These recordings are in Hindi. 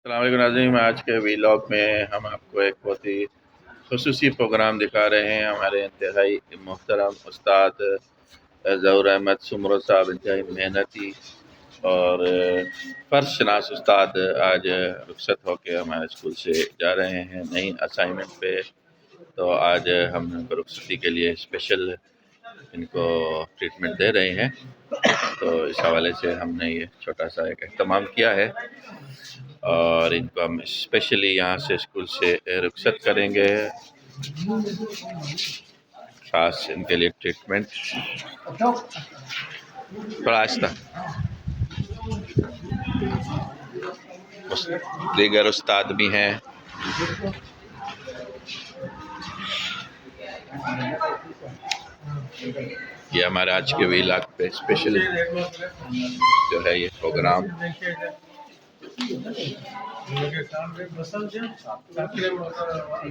अस्सलाम वालेकुम नाज़रीन, आज के वीलॉग में हम आपको एक बहुत ही खुसूसी प्रोग्राम दिखा रहे हैं। हमारे इंतहाई मोहतरम उस्ताद ज़हूर अहमद सुमरो साहब इंतहाई मेहनती और फ़र्शनास उस्ताद आज रुखसत होकर हमारे स्कूल से जा रहे हैं नई असाइनमेंट पे। तो आज हम इनको रुखसती के लिए स्पेशल इनको ट्रीटमेंट दे रहे हैं। तो इस हवाले से हमने ये छोटा सा एक एहतमाम किया है और इनको हम स्पेशली यहाँ से स्कूल से रुखसत करेंगे, ख़ास इनके लिए ट्रीटमेंट। थोड़ा आहिस्ता, दीगर उस्ताद भी हैं। ये हमारे आज के व्लॉग पे स्पेशल जो है ये प्रोग्राम।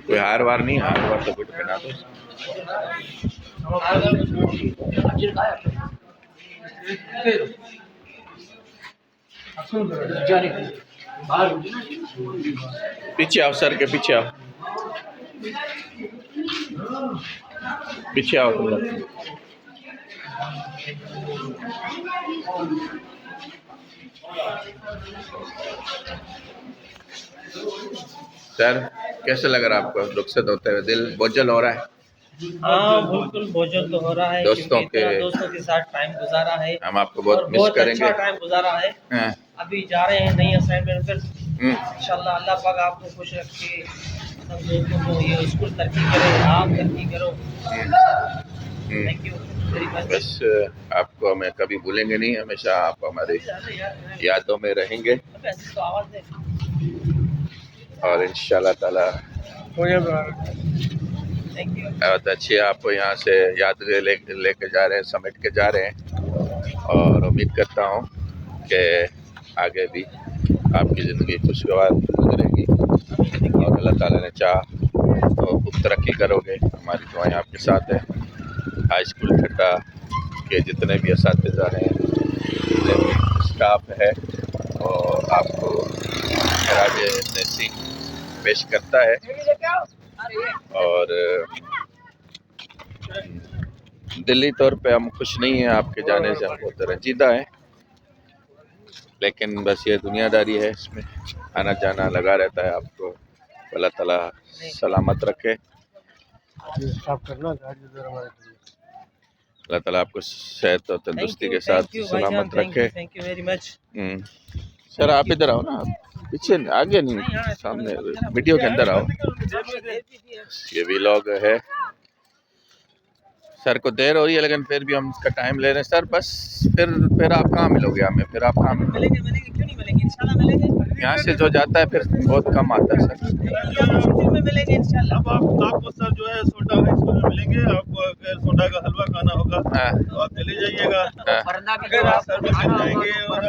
कोई हार वार नहीं, हार वार तो कुछ बना दो। पीछे आओ, सर के पीछे आओ, पीछे आओ तुम लोग। सर कैसे लग रहा है आपको रुखसत होते हुए? दिल बोझल हो रहा है? हाँ बिल्कुल बोझल तो हो रहा है, दोस्तों के साथ टाइम गुजारा है। हम आपको बहुत मिस करेंगे। अच्छा टाइम गुजारा है। हाँ। अभी जा रहे हैं नई असाइनमेंट पर। इंशाल्लाह अल्लाह पाक आपको खुश रखे, सब दोस्तों को ये स्कूल तरक्की करे, आप तरक्की करो। Thank you very much. बस आपको हमें कभी भूलेंगे नहीं, हमेशा आप हमारे यादों में रहेंगे तो आवाज दे। और इंशाल्लाह ताला बहुत अच्छी आपको यहाँ से याद लेके जा रहे हैं, समेट के जा रहे हैं। और उम्मीद करता हूँ कि आगे भी आपकी ज़िंदगी खुशगवार गुजरेगी और अल्लाह ताला ने चाहा तो खूब तरक्की करोगे। हमारी दुआएं आपके साथ है। हाई स्कूल ठट्टा के जितने भी असातिज़ा हैं, जितने भी स्टाफ है, और आपको खराज तहसीन पेश करता है। और दिली तौर पे हम खुश नहीं हैं आपके जाने से, हम बहुत रंजीदा हैं, लेकिन बस ये दुनियादारी है, इसमें आना जाना लगा रहता है। आपको अल्लाह ताला सलामत रखे, अल्लाह ताला आपको सेहत और तंदुरुस्ती के साथ सलामत रखे। Thank you very much. Sir आप इधर आओ ना, पीछे आगे नहीं, सामने वीडियो के अंदर आओ। ये व्लॉग है। सर को देर हो रही है लेकिन फिर भी हम इसका टाइम ले रहे हैं। सर बस फिर आप कहाँ मिलोगे हमें? फिर आप कहाँ मिलेंगे? क्यों नहीं मिलेंगे? इंशाल्लाह मिलेंगे। यहाँ से जो जाता है फिर बहुत कम आता है सर। छुट्टी में मिलेंगे इंशाल्लाह। अब आपको सर जो है सोडा हाई स्कूल में मिलेंगे। आपको अगर सोडा का हलवा खाना होगा तो आप चले जाइएगा। सर में मिल जाएंगे और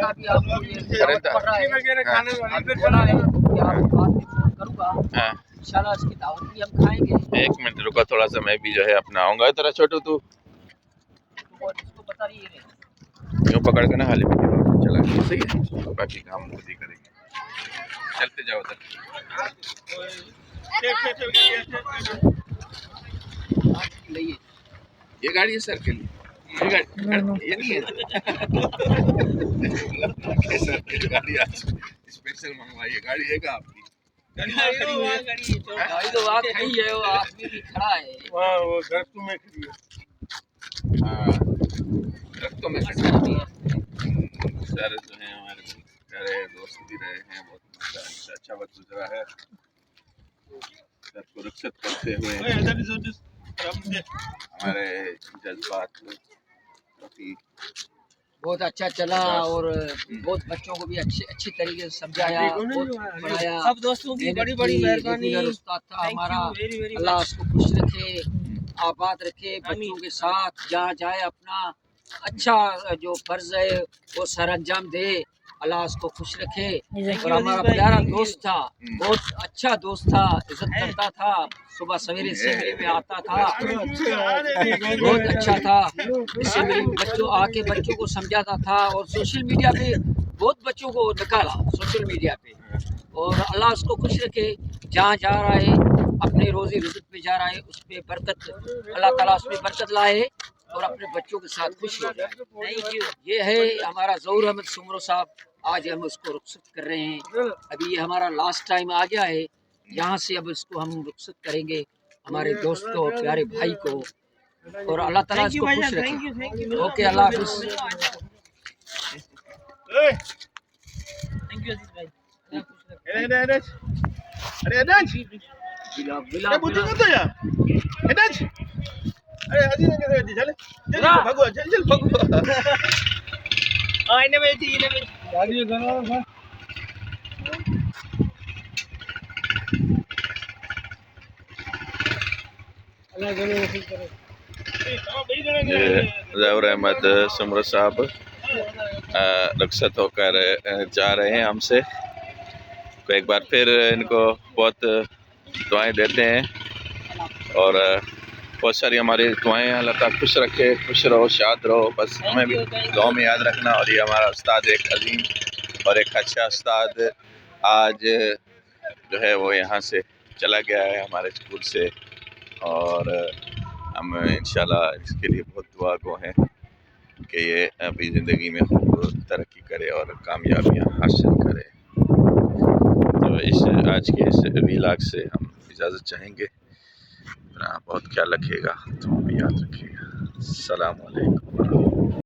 इंशाल्लाह इसकी दावत भी हम खाएंगे। एक मिनट रुको, थोड़ा सा मैं भी जो है अपना आऊँगा। तेरा छोटू तू इसको बता रही है यूँ पकड़ के ना हाली में चला गया, सही है। बाकी काम खुद ही करेंगे, चलते जाओ उधर। ये गाड़ी है सर के लिए, ये गाड़ी ये नहीं है। सर की गाड़ी आज स्पेशल मंगवाई है। गाड़ी है क्या आपकी? गाड़ी तो वहाँ खड़ी है, वो आदमी भी खड़ा है वहाँ, वो दरख्तों में खड़ी है। हाँ, दरख्तों में खड़ी है। सर जो है हमारे प्यारे दोस्त भी रहे हैं, बहुत अच्छा वक्त गुजरा है। सर को रुखसत करते हुए हमारे जज्बात काफ़ी बहुत अच्छा चला और बहुत बच्चों को भी अच्छी तरीके से समझाया, पढ़ाया। सब दोस्तों की बड़ी मेहरबानी। उस्ताद था हमारा, अल्लाह उसको खुश रखे, आबाद रखे, बच्चों के साथ जहाँ जाए अपना अच्छा जो फर्ज है वो सर अंजाम दे। अल्लाह उसको खुश रखे। और हमारा प्यारा दोस्त था, बहुत अच्छा दोस्त था, इज्जत करता था, सुबह सवेरे असेंबली में आता था, बहुत अच्छा था। असेंबली में बच्चों को समझाता था और सोशल मीडिया पे बहुत बच्चों को निकाला। सोशल मीडिया पे और अल्लाह उसको खुश रखे, जहाँ जा रहा है अपने रोज़ी रिज़्क़ पे जा रहा है, उस पे बरकत, अल्लाह ताला उसमें बरकत लाए और अपने बच्चों के साथ खुश हो जाए। Thank you. ये है हमारा ज़हूर अहमद सुमरो साहब, आज हम उसको रुखसत कर रहे हैं। अभी ये हमारा लास्ट टाइम आ गया है, यहाँ से अब इसको हम रुखसत करेंगे हमारे दोस्त को, प्यारे भाई को, और अल्लाह ताला थैंक यू इसको भाई खुश जान, थैंक रखे। You, thank you. ओके, अल्लाह हाफिज़। थैंक यू अजीज भाई, अल्लाह खुश रखे। अरे अनाज बिला बिला अरे बुद्धि मत हो यार अनाज अरे अजी ने कैसे चल चल भागो चल चल भागो हाँ इन्हें बेची, इन्हें बेची। आगे गाना अल्लाह करे वसूल करे ज़हूर अहमद सुमरो साहब रुखसत होकर जा रहे हैं हमसे। तो एक बार फिर इनको बहुत दुआएं देते हैं और बहुत सारी हमारी दुआएं हैं। अल्लाह ताला खुश रखे, खुश रहो, शाद रहो, बस हमें भी दुआ में याद रखना। और ये हमारा उस्ताद एक अजीम और एक अच्छा उस्ताद आज जो है वो यहाँ से चला गया है हमारे स्कूल से, और हम इंशाल्लाह इसके लिए बहुत दुआ गो हैं कि ये अपनी ज़िंदगी में खूब तरक्की करे और कामयाबियाँ हासिल करे। तो इस आज के इस व्लॉग से हम इजाज़त चाहेंगे। अपना बहुत ख्याल रखिएगा, तो भी याद रखिएगा। अस्सलाम वालेकुम।